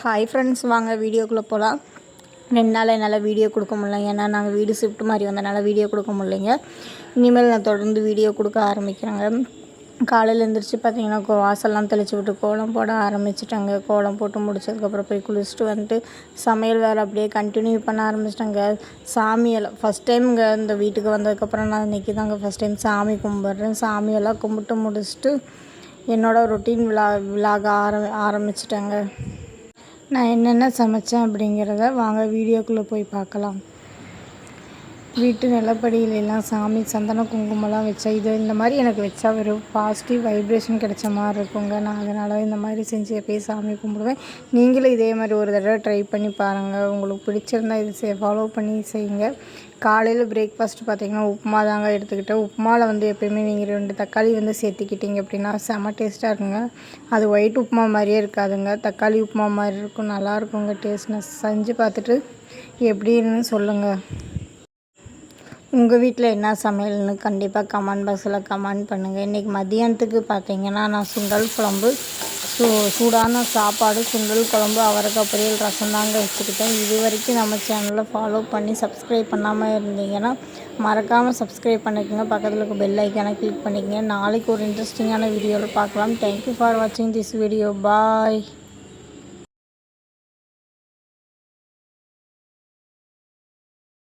Hi friends, வாங்க வீடியோக்குள்ளே போகலாம். 2 நாள் என்னால் வீடியோ கொடுக்க முடியல. ஏன்னா நாங்கள் வீடு ஷிஃப்ட் மாதிரி வந்தனால வீடியோ கொடுக்க முடியலைங்க. இனிமேல் நான் தொடர்ந்து வீடியோ கொடுக்க ஆரம்பிக்கிறேங்க. காலையில் எழுந்திரிச்சு பார்த்தீங்கன்னா வாசல்லாம் தெளித்து விட்டு கோலம் போட ஆரம்பிச்சிட்டாங்க. கோலம் போட்டு முடிச்சதுக்கப்புறம் போய் குளிச்சுட்டு வந்துட்டு சமையல் வேறு அப்படியே கண்டினியூ பண்ண ஆரம்பிச்சிட்டாங்க. சாமியெல்லாம் ஃபஸ்ட் டைம்ங்க இந்த வீட்டுக்கு வந்ததுக்கப்புறம் நான் இன்றைக்கி தாங்க ஃபஸ்ட் டைம் சாமி கும்பிட்றேன். சாமியெல்லாம் கும்பிட்டு முடிச்சுட்டு என்னோடய ரொட்டீன் விலாக ஆரம்பிச்சிட்டேங்க. நான் என்னென்ன சமைச்சேன் அப்படிங்கிறத வாங்க வீடியோக்குள்ளே போய் பார்க்கலாம். வீட்டு நிலப்படியிலெல்லாம் சாமி சந்தன குங்குமம்லாம் வச்சேன். இந்த மாதிரி எனக்கு வச்சா ஒரு பாசிட்டிவ் வைப்ரேஷன் கிடைச்ச மாதிரி இருக்குங்க. நான் அதனால் இந்த மாதிரி செஞ்சு எப்போயும் சாமி கும்பிடுவேன். நீங்களும் இதே மாதிரி ஒரு தடவை ட்ரை பண்ணி பாருங்கள். உங்களுக்கு பிடிச்சிருந்தா இது ஃபாலோ பண்ணி செய்யுங்க. காலையில் பிரேக்ஃபாஸ்ட் பார்த்திங்கன்னா உப்புமா தாங்க எடுத்துக்கிட்டேன். உப்புமாவில் எப்போயுமே நீங்கள் 2 தக்காளி சேர்த்திக்கிட்டிங்க அப்படின்னா செம்ம டேஸ்ட்டாக இருக்குங்க. அது ஒயிட் உப்புமா மாதிரியே இருக்காதுங்க, தக்காளி உப்புமா மாதிரி இருக்கும். நல்லாயிருக்குங்க டேஸ்ட்னஸ். செஞ்சு பார்த்துட்டு எப்படின்னு சொல்லுங்கள். உங்கள் வீட்டில் என்ன சமையல்னு கண்டிப்பாக கமெண்ட் பாக்ஸில் கமெண்ட் பண்ணுங்கள். இன்றைக்கி மதியானத்துக்கு பார்த்திங்கன்னா நான் சுண்டல் குழம்பு, சூடான சாப்பாடு, சுண்டல் குழம்பு, அவரைக்காய் பொரியல், ரசம் தாங்க வச்சுக்கிட்டேன். இது வரைக்கும் நம்ம சேனலில் ஃபாலோ பண்ணி சப்ஸ்கிரைப் பண்ணாமல் இருந்தீங்கன்னா மறக்காமல் சப்ஸ்கிரைப் பண்ணிக்கோங்க. பக்கத்தில் இருக்க பெல் ஐக்கானை கிளிக் பண்ணிக்கோங்க. நாளைக்கு ஒரு இன்ட்ரெஸ்டிங்கான வீடியோவில் பார்க்கலாம். தேங்க்யூ ஃபார் வாட்சிங் திஸ் வீடியோ. பாய்.